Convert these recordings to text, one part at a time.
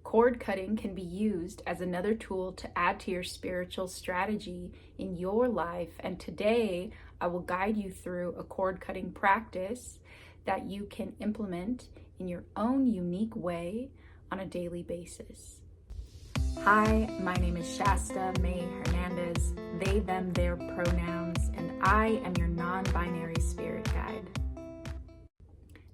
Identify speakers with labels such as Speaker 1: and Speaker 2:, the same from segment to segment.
Speaker 1: cord cutting can be used as another tool to add to your spiritual strategy in your life. And today, I will guide you through a cord cutting practice that you can implement in your own unique way on a daily basis. Hi, my name is Shasta May-Hernandez, they, them, their pronouns, and I am your non-binary spirit guide.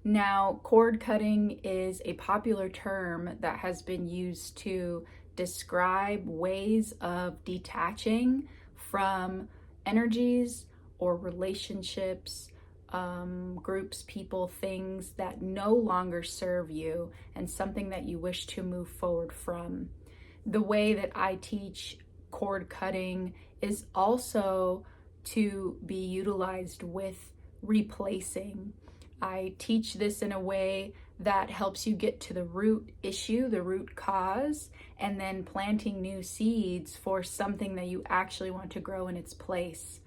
Speaker 1: Now, cord cutting is a popular term that has been used to describe ways of detaching from energies or relationships, groups, people, things that no longer serve you and something that you wish to move forward from. The way that I teach cord cutting is also to be utilized with replacing. I teach this in a way that helps you get to the root issue, the root cause, and then planting new seeds for something that you actually want to grow in its place.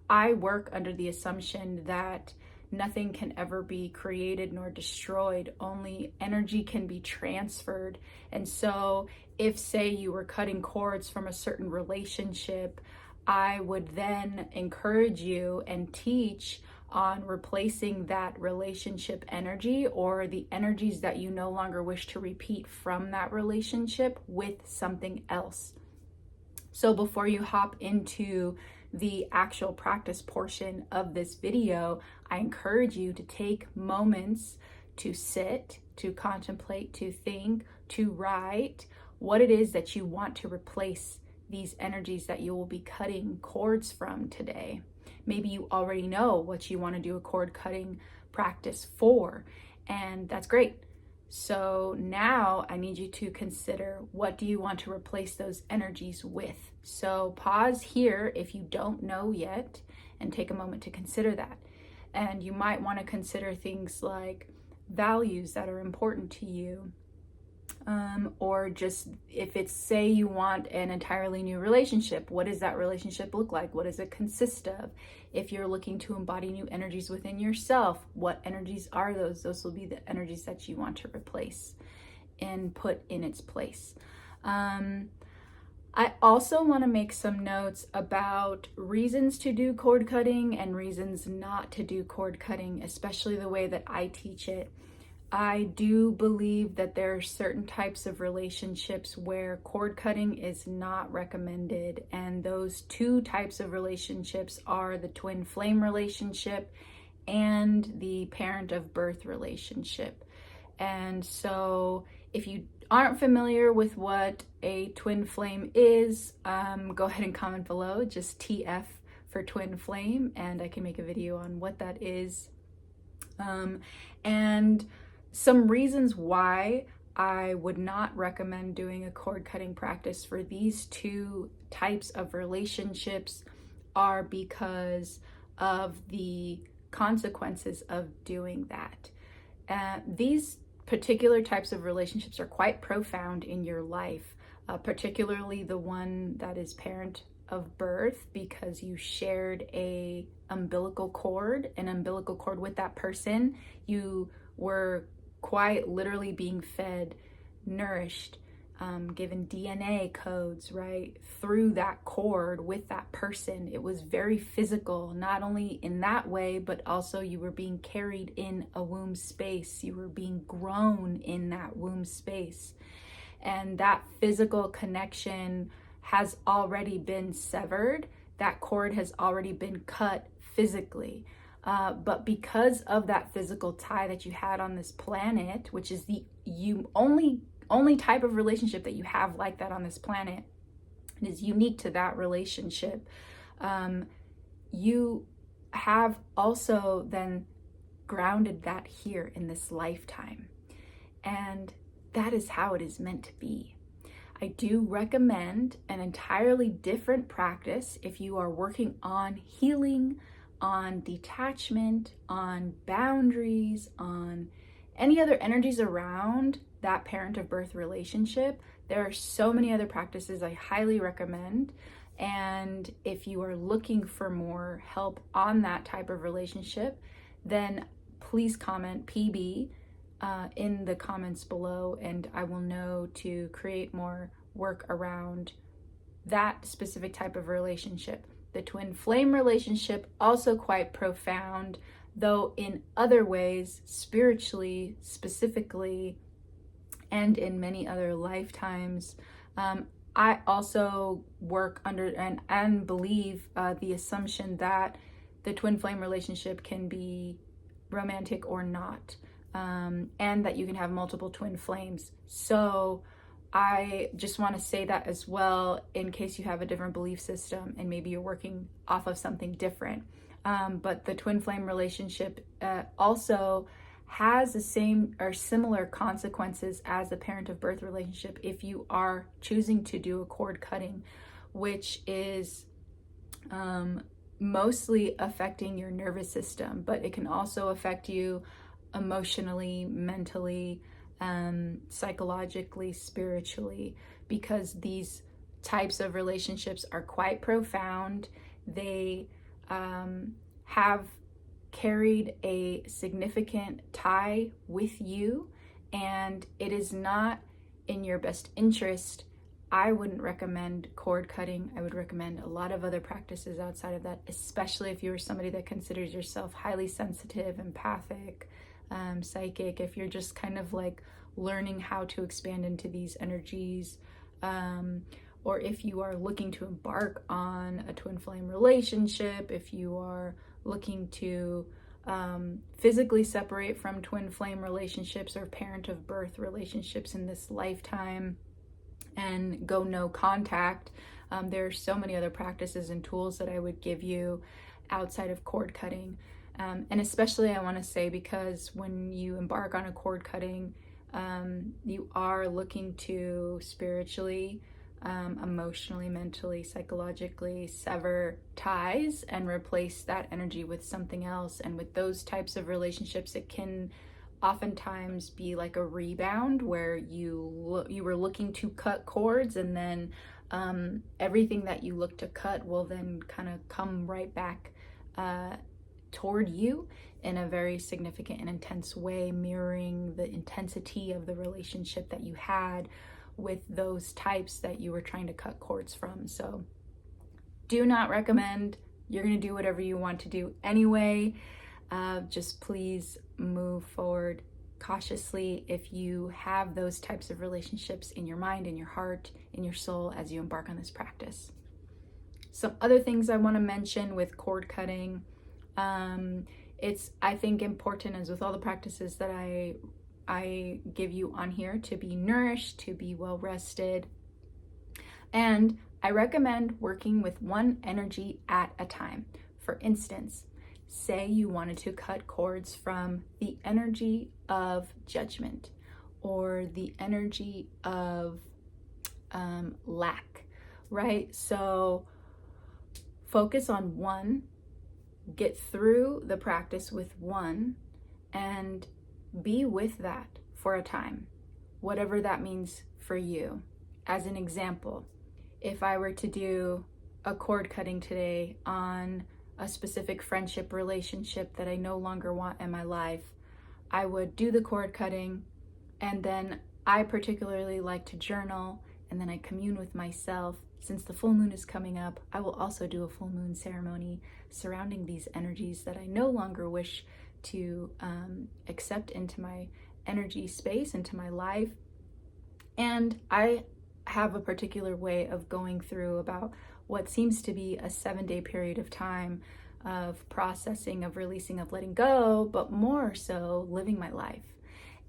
Speaker 1: I work under the assumption that nothing can ever be created nor destroyed, only energy can be transferred. And so if, say, you were cutting cords from a certain relationship, I would then encourage you and teach on replacing that relationship energy or the energies that you no longer wish to repeat from that relationship with something else. So before you hop into the actual practice portion of this video, I encourage you to take moments to sit, to contemplate, to think, to write what it is that you want to replace these energies that you will be cutting cords from today. Maybe you already know what you want to do a cord cutting practice for, and that's great. So now I need you to consider, what do you want to replace those energies with? So pause here if you don't know yet and take a moment to consider that. And you might want to consider things like values that are important to you. Or just if it's, say, you want an entirely new relationship, what does that relationship look like? What does it consist of? If you're looking to embody new energies within yourself, what energies are those? Those will be the energies that you want to replace and put in its place. I also want to make some notes about reasons to do cord cutting and reasons not to do cord cutting, especially the way that I teach it. I do believe that there are certain types of relationships where cord cutting is not recommended, and those two types of relationships are the twin flame relationship and the parent of birth relationship. And so if you aren't familiar with what a twin flame is, go ahead and comment below, just TF for twin flame, and I can make a video on what that is. And some reasons why I would not recommend doing a cord cutting practice for these two types of relationships are because of the consequences of doing that. These particular types of relationships are quite profound in your life, particularly the one that is parent of birth, because you shared an umbilical cord with that person. You were quite literally being fed, nourished, given DNA codes, right, through that cord with that person. It was very physical, not only in that way, but also you were being carried in a womb space. You were being grown in that womb space. And that physical connection has already been severed. That cord has already been cut physically. But because of that physical tie that you had on this planet, which is the only type of relationship that you have like that on this planet, it is unique to that relationship, you have also then grounded that here in this lifetime. And that is how it is meant to be. I do recommend an entirely different practice if you are working on healing, on detachment, on boundaries, on any other energies around that parent of birth relationship. There are so many other practices I highly recommend. And if you are looking for more help on that type of relationship, then please comment PB in the comments below, and I will know to create more work around that specific type of relationship. The twin flame relationship, also quite profound, though in other ways, spiritually, specifically, and in many other lifetimes. I also work under and believe the assumption that the twin flame relationship can be romantic or not, and that you can have multiple twin flames. So I just want to say that as well, in case you have a different belief system and maybe you're working off of something different. But the twin flame relationship also has the same or similar consequences as the parent of birth relationship if you are choosing to do a cord cutting, which is mostly affecting your nervous system, but it can also affect you emotionally, mentally, psychologically, spiritually, because these types of relationships are quite profound. They have carried a significant tie with you, and it is not in your best interest. I wouldn't recommend cord cutting. I would recommend a lot of other practices outside of that, especially if you're somebody that considers yourself highly sensitive, empathic, psychic, if you're just kind of like learning how to expand into these energies, or if you are looking to embark on a twin flame relationship, if you are looking to physically separate from twin flame relationships or parent of birth relationships in this lifetime and go no contact. There are so many other practices and tools that I would give you outside of cord cutting. And especially I want to say, because when you embark on a cord cutting, you are looking to spiritually, emotionally, mentally, psychologically sever ties and replace that energy with something else. And with those types of relationships, it can oftentimes be like a rebound where you were looking to cut cords, and then everything that you look to cut will then kind of come right back toward you in a very significant and intense way, mirroring the intensity of the relationship that you had with those types that you were trying to cut cords from. So do not recommend. You're going to do whatever you want to do anyway. Just please move forward cautiously if you have those types of relationships in your mind, in your heart, in your soul as you embark on this practice. Some other things I want to mention with cord cutting. It's, I think, important, as with all the practices that I give you on here, to be nourished, to be well rested. And I recommend working with one energy at a time. For instance, say you wanted to cut cords from the energy of judgment or the energy of lack, right? So focus on one, get through the practice with one, and be with that for a time, whatever that means for you. As an example, if I were to do a cord cutting today on a specific friendship relationship that I no longer want in my life, I would do the cord cutting, and then I particularly like to journal, and then I commune with myself. Since the full moon is coming up, I will also do a full moon ceremony surrounding these energies that I no longer wish to accept into my energy space, into my life. And I have a particular way of going through about what seems to be a 7-day period of time of processing, of releasing, of letting go, but more so living my life.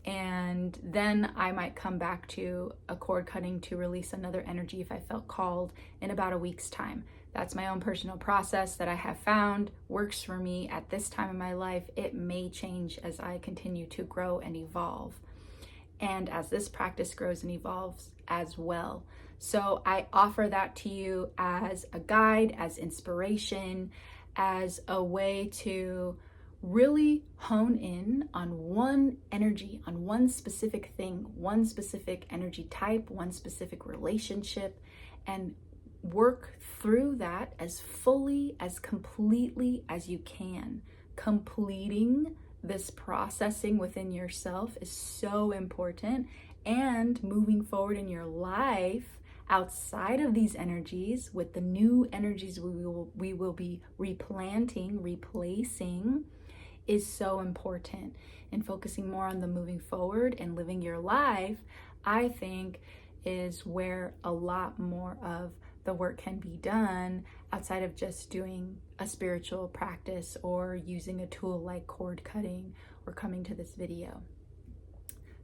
Speaker 1: And then I might come back to a cord cutting to release another energy if I felt called in about a week's time. That's my own personal process that I have found works for me at this time in my life. It may change as I continue to grow and evolve, and as this practice grows and evolves as well. So I offer that to you as a guide, as inspiration, as a way to really hone in on one energy, on one specific thing, one specific energy type, one specific relationship, and work through that as fully, as completely as you can, completing this processing within yourself is so important, and moving forward in your life outside of these energies with the new energies we will be replanting, replacing, is so important. And focusing more on the moving forward and living your life, I think, is where a lot more of the work can be done outside of just doing a spiritual practice or using a tool like cord cutting or coming to this video.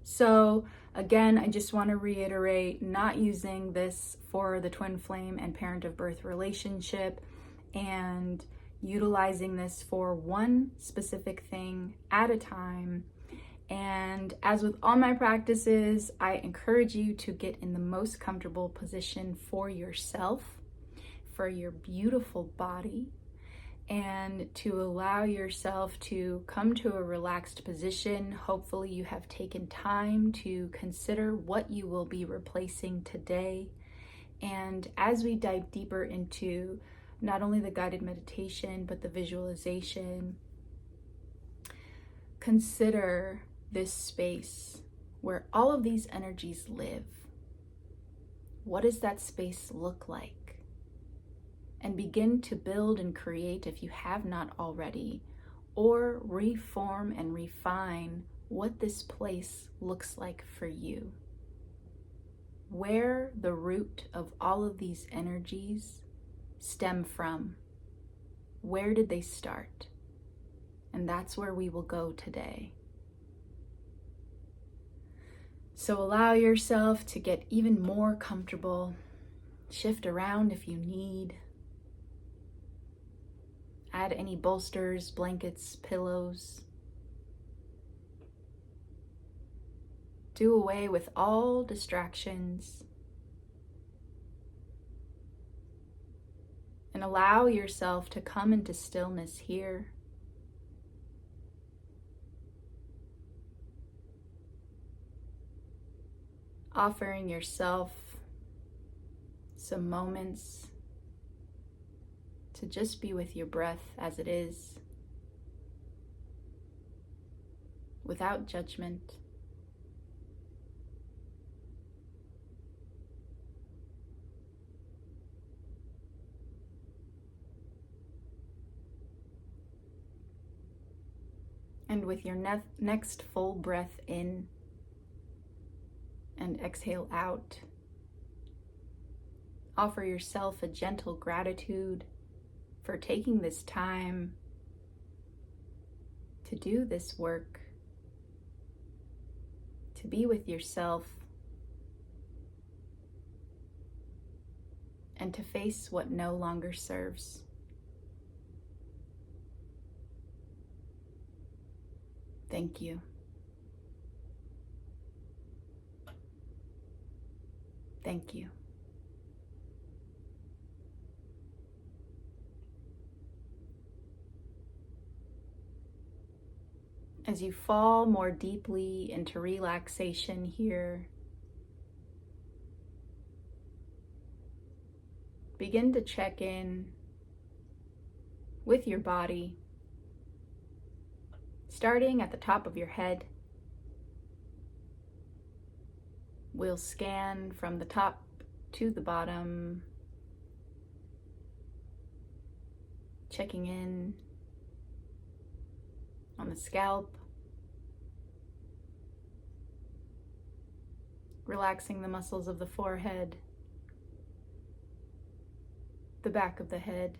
Speaker 1: So again, I just want to reiterate, not using this for the twin flame and parent of birth relationship, and utilizing this for one specific thing at a time. And as with all my practices, I encourage you to get in the most comfortable position for yourself, for your beautiful body, and to allow yourself to come to a relaxed position. Hopefully you have taken time to consider what you will be replacing today. And as we dive deeper into not only the guided meditation, but the visualization, consider this space where all of these energies live. What does that space look like? And begin to build and create, if you have not already, or reform and refine what this place looks like for you. Where the root of all of these energies stem from. Where did they start? And that's where we will go today. So allow yourself to get even more comfortable. Shift around if you need. Add any bolsters, blankets, pillows. Do away with all distractions. And allow yourself to come into stillness here. Offering yourself some moments to just be with your breath as it is, without judgment. And with your next full breath in and exhale out, offer yourself a gentle gratitude for taking this time to do this work, to be with yourself, and to face what no longer serves. Thank you. Thank you. As you fall more deeply into relaxation here, begin to check in with your body, starting at the top of your head. We'll scan from the top to the bottom, checking in on the scalp, relaxing the muscles of the forehead, the back of the head,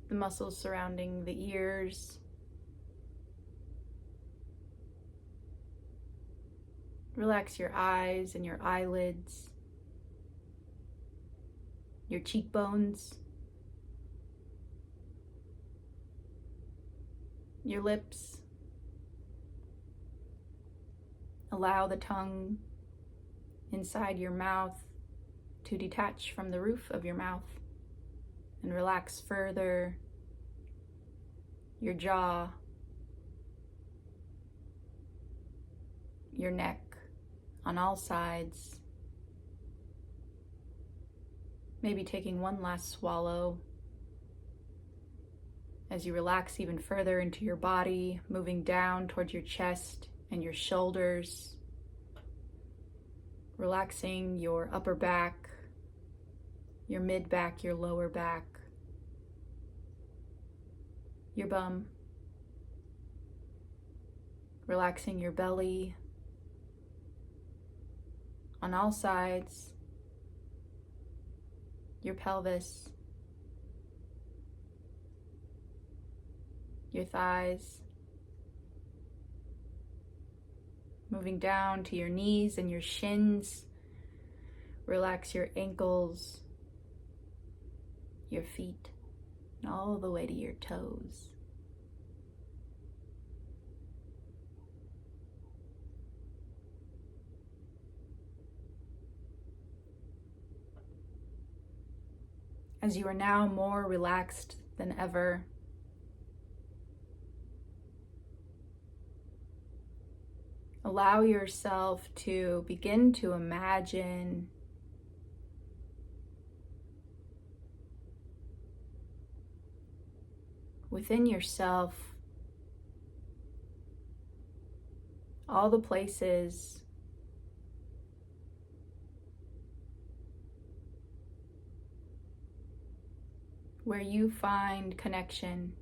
Speaker 1: the muscles surrounding the ears, relax your eyes and your eyelids, your cheekbones, your lips. Allow the tongue inside your mouth to detach from the roof of your mouth and relax further your jaw, your neck on all sides. Maybe taking one last swallow As you relax even further into your body, moving down towards your chest and your shoulders, relaxing your upper back, your mid back, your lower back, your bum, relaxing your belly on all sides, your pelvis, your thighs, moving down to your knees and your shins. Relax your ankles, your feet, and all the way to your toes. As you are now more relaxed than ever, allow yourself to begin to imagine within yourself all the places where you find connection,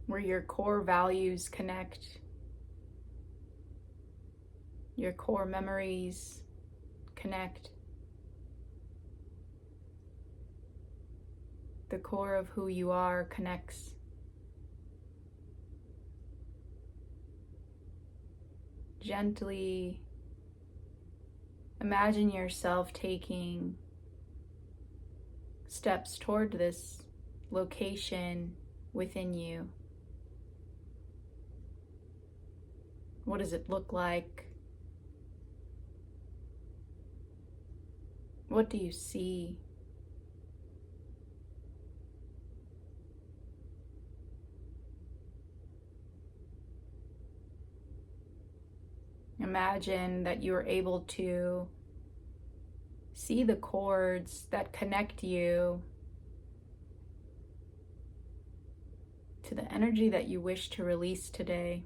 Speaker 1: where your core values connect, your core memories connect, the core of who you are connects. Gently imagine yourself taking steps toward this location within you. What does it look like? What do you see? Imagine that you are able to see the cords that connect you to the energy that you wish to release today.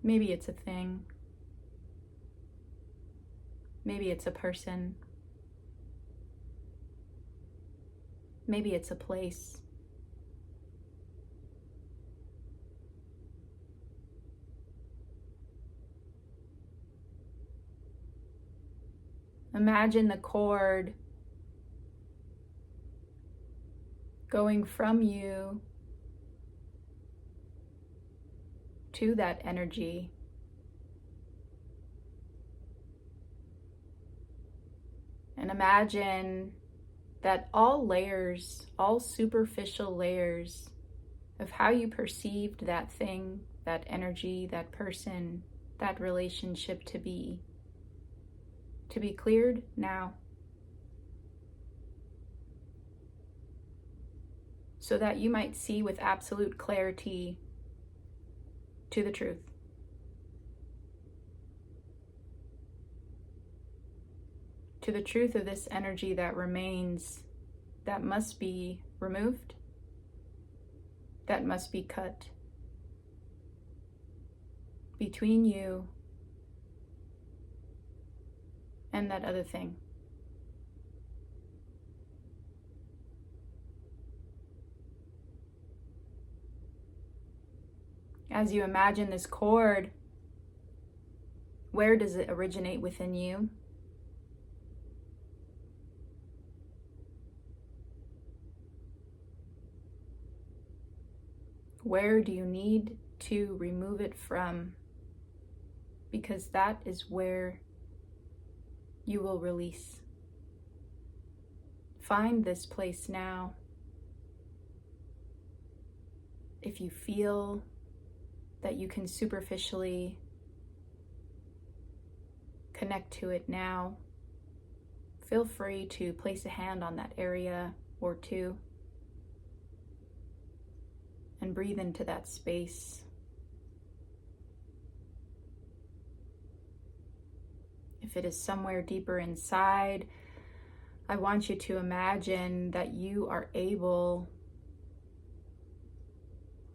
Speaker 1: Maybe it's a thing. Maybe it's a person. Maybe it's a place. Imagine the cord going from you to that energy. And imagine that all layers, all superficial layers of how you perceived that thing, that energy, that person, that relationship to be cleared now, so that you might see with absolute clarity to the truth. To the truth of this energy that remains, that must be removed, that must be cut between you and that other thing. As you imagine this cord, where does it originate within you? Where do you need to remove it from? Because that is where you will release. Find this place now. If you feel that you can superficially connect to it now, feel free to place a hand on that area or two and breathe into that space. If If it is somewhere deeper inside, I want you to imagine that you are able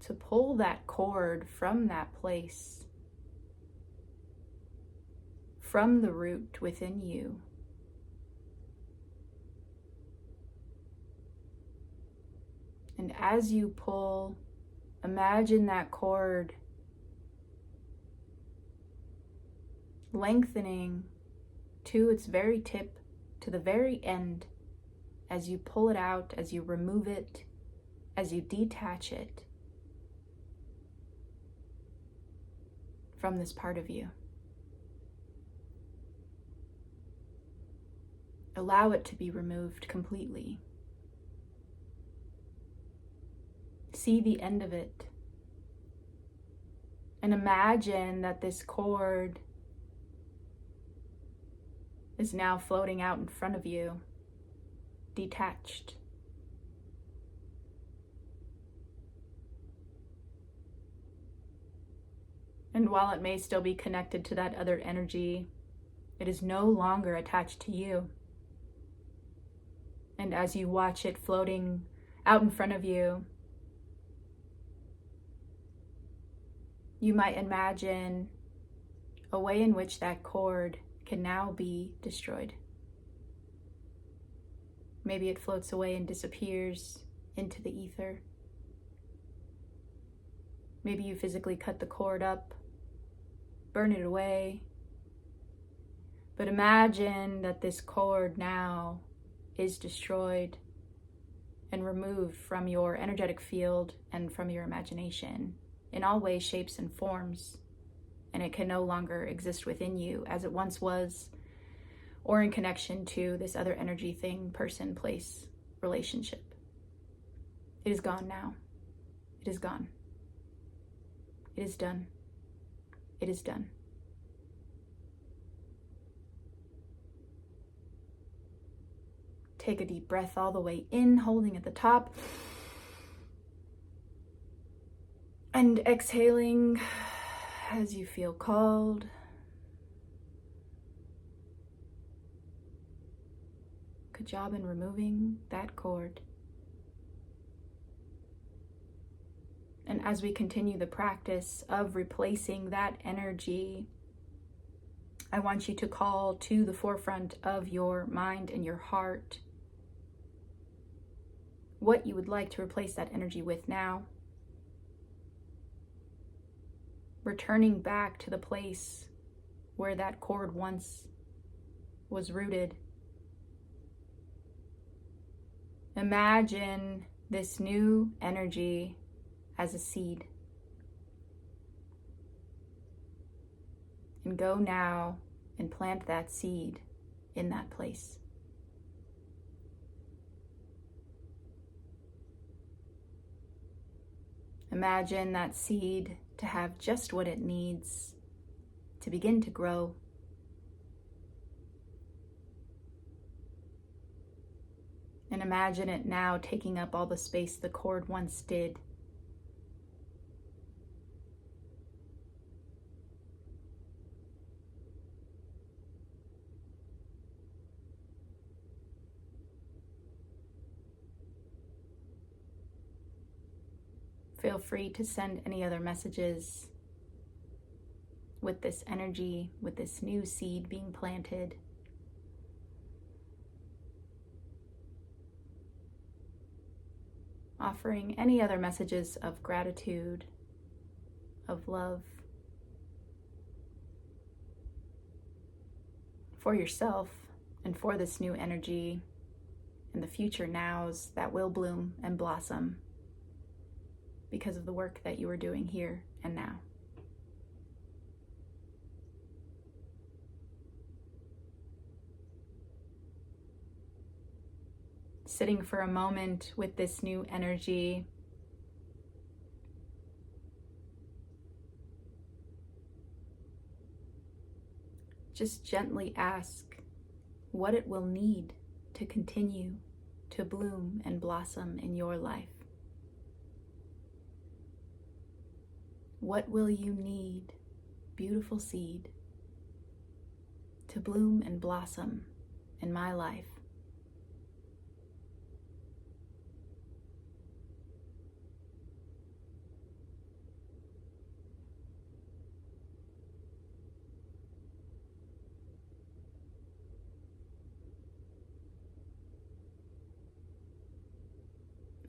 Speaker 1: to pull that cord from that place, from the root within you. And as you pull, imagine that cord lengthening to its very tip, to the very end, as you pull it out, as you remove it, as you detach it from this part of you. Allow it to be removed completely. See the end of it. And imagine that this cord is now floating out in front of you, detached. And while it may still be connected to that other energy, it is no longer attached to you. And as you watch it floating out in front of you, you might imagine a way in which that cord can now be destroyed. Maybe it floats away and disappears into the ether. Maybe you physically cut the cord up, burn it away. But imagine that this cord now is destroyed and removed from your energetic field and from your imagination in all ways, shapes, and forms. And it can no longer exist within you as it once was, or in connection to this other energy, thing, person, place, relationship. It is gone now. It is gone. It is done. It is done. Take a deep breath all the way in, holding at the top. And exhaling as you feel called. Good job in removing that cord. And as we continue the practice of replacing that energy, I want you to call to the forefront of your mind and your heart what you would like to replace that energy with now. Returning back to the place where that cord once was rooted. Imagine this new energy as a seed. And go now and plant that seed in that place. Imagine that seed to have just what it needs to begin to grow. And imagine it now taking up all the space the cord once did. Feel free to send any other messages with this energy, with this new seed being planted. Offering any other messages of gratitude, of love for yourself and for this new energy and the future nows that will bloom and blossom because of the work that you are doing here and now. Sitting for a moment with this new energy. Just gently ask what it will need to continue to bloom and blossom in your life. What will you need, beautiful seed, to bloom and blossom in my life.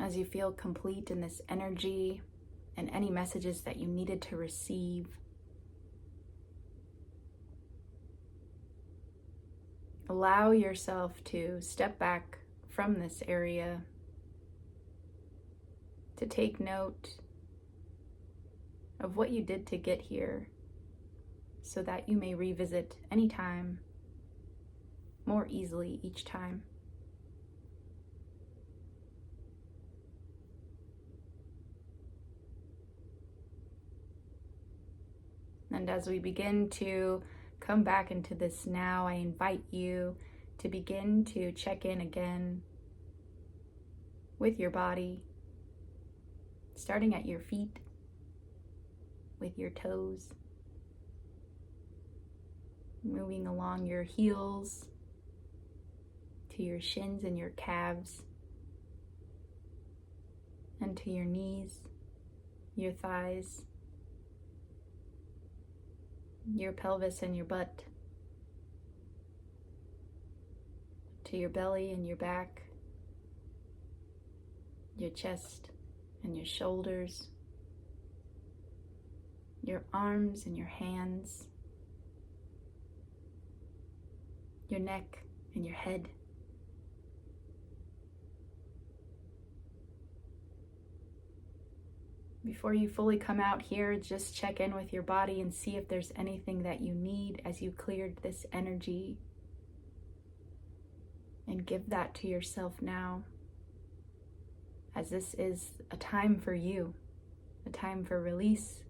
Speaker 1: As you feel complete in this energy and any messages that you needed to receive, allow yourself to step back from this area, to take note of what you did to get here, so that you may revisit anytime more easily each time. And as we begin to come back into this now, I invite you to begin to check in again with your body, starting at your feet, with your toes, moving along your heels to your shins and your calves, and to your knees, your thighs, your pelvis and your butt, to your belly and your back, your chest and your shoulders, your arms and your hands, your neck and your head. Before you fully come out here, just check in with your body and see if there's anything that you need as you cleared this energy. And give that to yourself now, as this is a time for you, a time for release,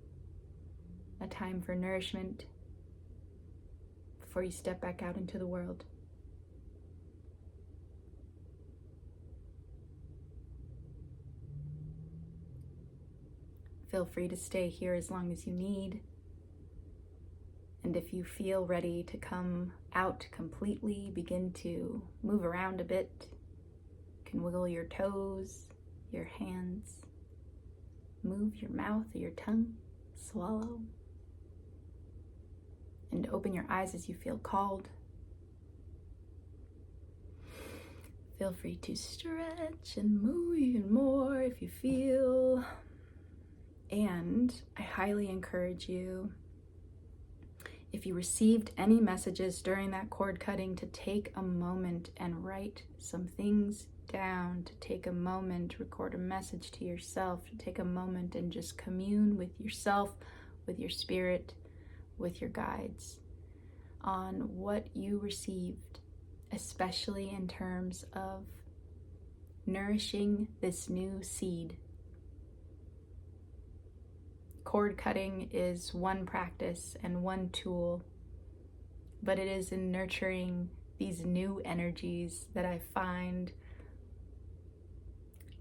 Speaker 1: a time for nourishment, before you step back out into the world. Feel free to stay here as long as you need. And if you feel ready to come out completely, begin to move around a bit. You can wiggle your toes, your hands, move your mouth or your tongue, swallow, and open your eyes as you feel called. Feel free to stretch and move even more if you feel. And I highly encourage you, if you received any messages during that cord cutting, to take a moment and write some things down, to take a moment, record a message to yourself, to take a moment and just commune with yourself, with your spirit, with your guides on what you received, especially in terms of nourishing this new seed. Cord cutting is one practice and one tool, but it is in nurturing these new energies that I find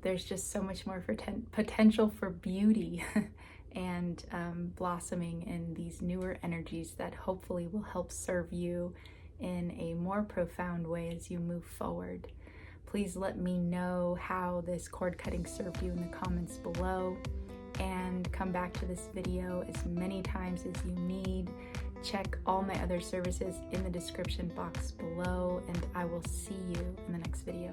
Speaker 1: there's just so much more potential for beauty and blossoming in these newer energies that hopefully will help serve you in a more profound way as you move forward. Please let me know how this cord cutting served you in the comments below. And come back to this video as many times as you need. Check all my other services in the description box below, and I will see you in the next video.